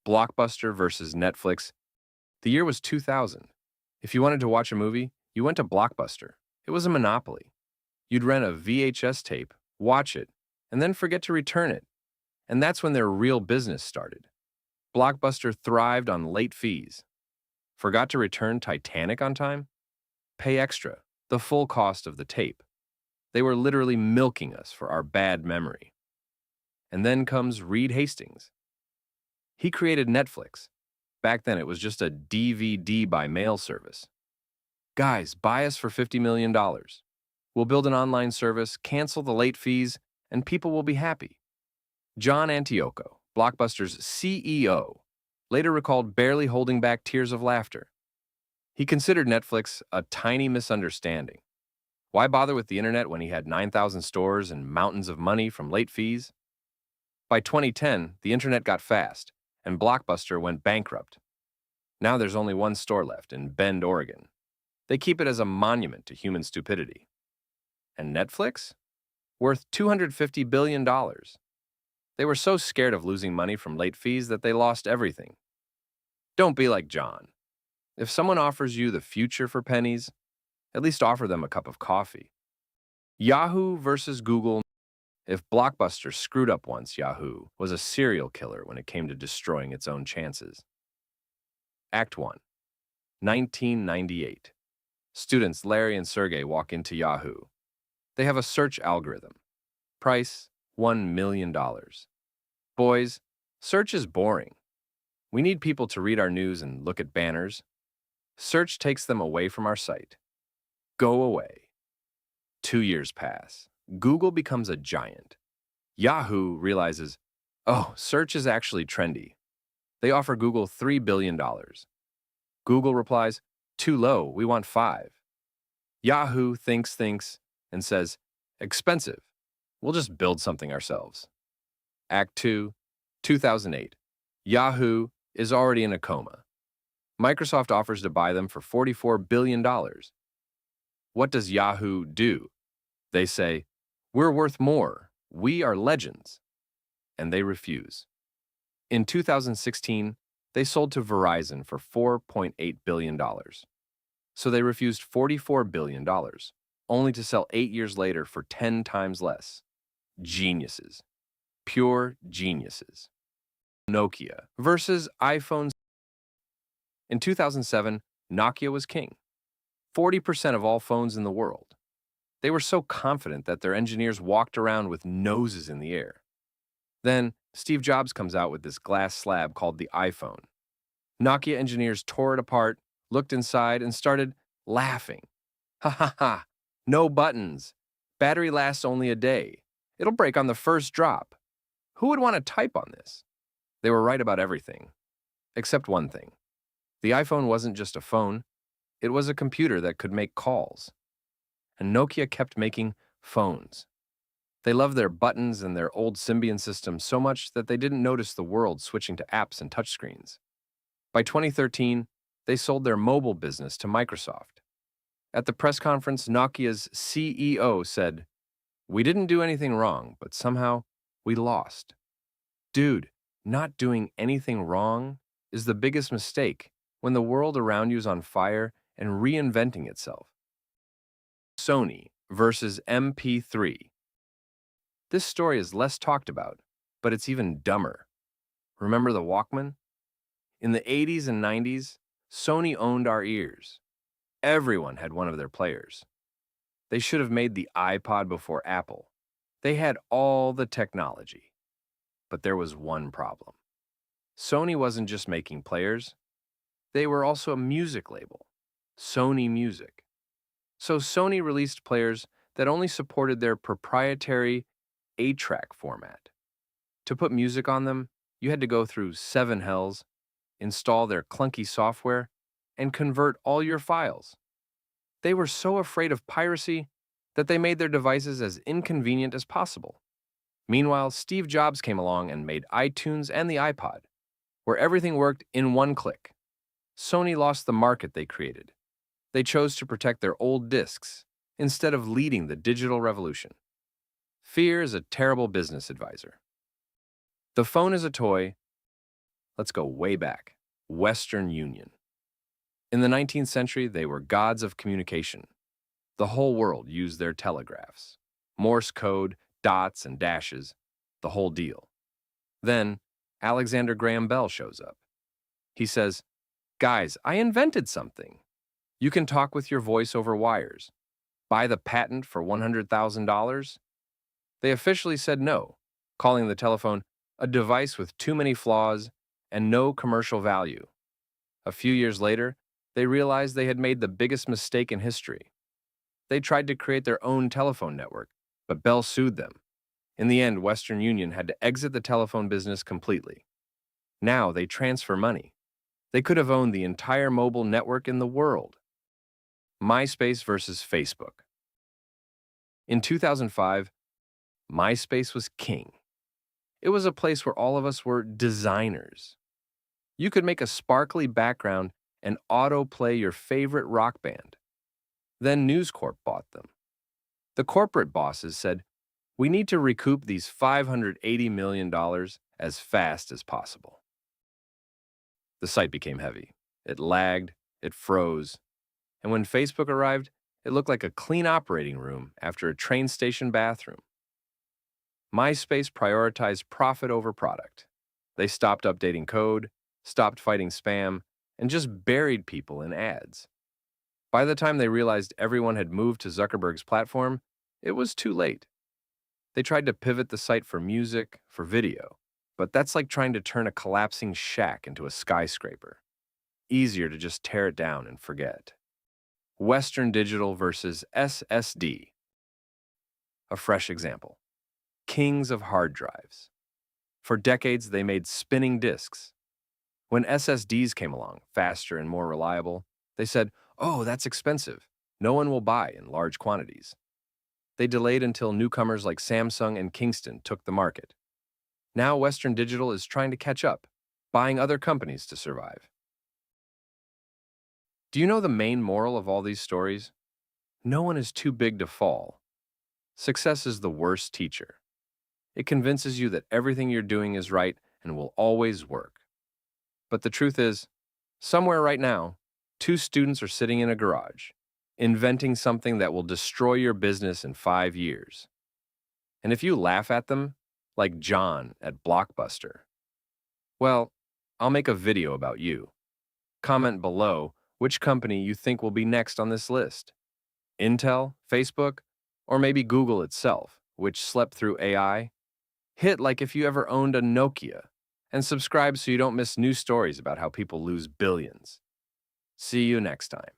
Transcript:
Blockbuster versus Netflix. The year was 2000. If you wanted to watch a movie, you went to Blockbuster. It was a monopoly. You'd rent a VHS tape, watch it, and then forget to return it. And that's when their real business started. Blockbuster thrived on late fees. Forgot to return Titanic on time? Pay extra, the full cost of the tape. They were literally milking us for our bad memory. And then comes Reed Hastings. He created Netflix. Back then, it was just a DVD by mail service. Guys, buy us for $50 million. We'll build an online service, cancel the late fees, and people will be happy. John Antioco, Blockbuster's CEO, later recalled barely holding back tears of laughter. He considered Netflix a tiny misunderstanding. Why bother with the internet when he had 9,000 stores and mountains of money from late fees? By 2010, the internet got fast, and Blockbuster went bankrupt. Now there's only one store left in Bend, Oregon. They keep it as a monument to human stupidity. And Netflix? Worth $250 billion. They were so scared of losing money from late fees that they lost everything. Don't be like John. If someone offers you the future for pennies, at least offer them a cup of coffee. Yahoo versus Google. If Blockbuster screwed up once, Yahoo was a serial killer when it came to destroying its own chances. Act 1. 1998. Students Larry and Sergey walk into Yahoo. They have a search algorithm. Price, $1 million. Boys, search is boring. We need people to read our news and look at banners. Search takes them away from our site. Go away. 2 years pass. Google becomes a giant. Yahoo realizes, oh, search is actually trendy. They offer Google $3 billion. Google replies, too low, we want 5. Yahoo thinks, and says, expensive. We'll just build something ourselves. Act 2, 2008. Yahoo is already in a coma. Microsoft offers to buy them for $44 billion. What does Yahoo do? They say, we're worth more. We are legends. And they refuse. In 2016, they sold to Verizon for $4.8 billion. So they refused $44 billion, only to sell 8 years later for 10 times less. Geniuses. Pure geniuses. Nokia versus iPhone. In 2007, Nokia was king. 40% of all phones in the world. They were so confident that their engineers walked around with noses in the air. Then, Steve Jobs comes out with this glass slab called the iPhone. Nokia engineers tore it apart, looked inside, and started laughing. Ha ha ha, no buttons. Battery lasts only a day. It'll break on the first drop. Who would want to type on this? They were right about everything. Except one thing. The iPhone wasn't just a phone. It was a computer that could make calls. And Nokia kept making phones. They loved their buttons and their old Symbian system so much that they didn't notice the world switching to apps and touchscreens. By 2013, they sold their mobile business to Microsoft. At the press conference, Nokia's CEO said, we didn't do anything wrong, but somehow we lost. Dude, not doing anything wrong is the biggest mistake when the world around you is on fire and reinventing itself. Sony versus MP3. This story is less talked about, but it's even dumber. Remember the Walkman? In the 80s and 90s, Sony owned our ears. Everyone had one of their players. They should have made the iPod before Apple. They had all the technology. But there was one problem. Sony wasn't just making players. They were also a music label, Sony Music. So Sony released players that only supported their proprietary 8-track format. To put music on them, you had to go through 7 hells, install their clunky software, and convert all your files. They were so afraid of piracy that they made their devices as inconvenient as possible. Meanwhile, Steve Jobs came along and made iTunes and the iPod, where everything worked in one click. Sony lost the market they created. They chose to protect their old discs instead of leading the digital revolution. Fear is a terrible business advisor. The phone is a toy. Let's go way back. Western Union. In the 19th century, they were gods of communication. The whole world used their telegraphs. Morse code, dots and dashes, the whole deal. Then, Alexander Graham Bell shows up. He says, "Guys, I invented something. You can talk with your voice over wires. Buy the patent for $100,000? They officially said no, calling the telephone a device with too many flaws and no commercial value. A few years later, they realized they had made the biggest mistake in history. They tried to create their own telephone network, but Bell sued them. In the end, Western Union had to exit the telephone business completely. Now they transfer money. They could have owned the entire mobile network in the world. MySpace versus Facebook. In 2005, MySpace was king. It was a place where all of us were designers. You could make a sparkly background and autoplay your favorite rock band. Then News Corp bought them. The corporate bosses said, "We need to recoup these $580 million as fast as possible." The site became heavy. It lagged, it froze, and when Facebook arrived, it looked like a clean operating room after a train station bathroom. MySpace prioritized profit over product. They stopped updating code, stopped fighting spam, and just buried people in ads. By the time they realized everyone had moved to Zuckerberg's platform, it was too late. They tried to pivot the site for music, for video, but that's like trying to turn a collapsing shack into a skyscraper. Easier to just tear it down and forget. Western Digital versus SSD. A fresh example. Kings of hard drives. For decades, they made spinning disks. When SSDs came along, faster and more reliable, they said, "Oh, that's expensive. No one will buy in large quantities." They delayed until newcomers like Samsung and Kingston took the market. Now Western Digital is trying to catch up, buying other companies to survive. Do you know the main moral of all these stories? No one is too big to fall. Success is the worst teacher. It convinces you that everything you're doing is right and will always work. But the truth is, somewhere right now, two students are sitting in a garage, inventing something that will destroy your business in 5 years. And if you laugh at them, like John at Blockbuster, well, I'll make a video about you. Comment below which company you think will be next on this list. Intel, Facebook, or maybe Google itself, which slept through AI? Hit like if you ever owned a Nokia, and subscribe so you don't miss new stories about how people lose billions. See you next time.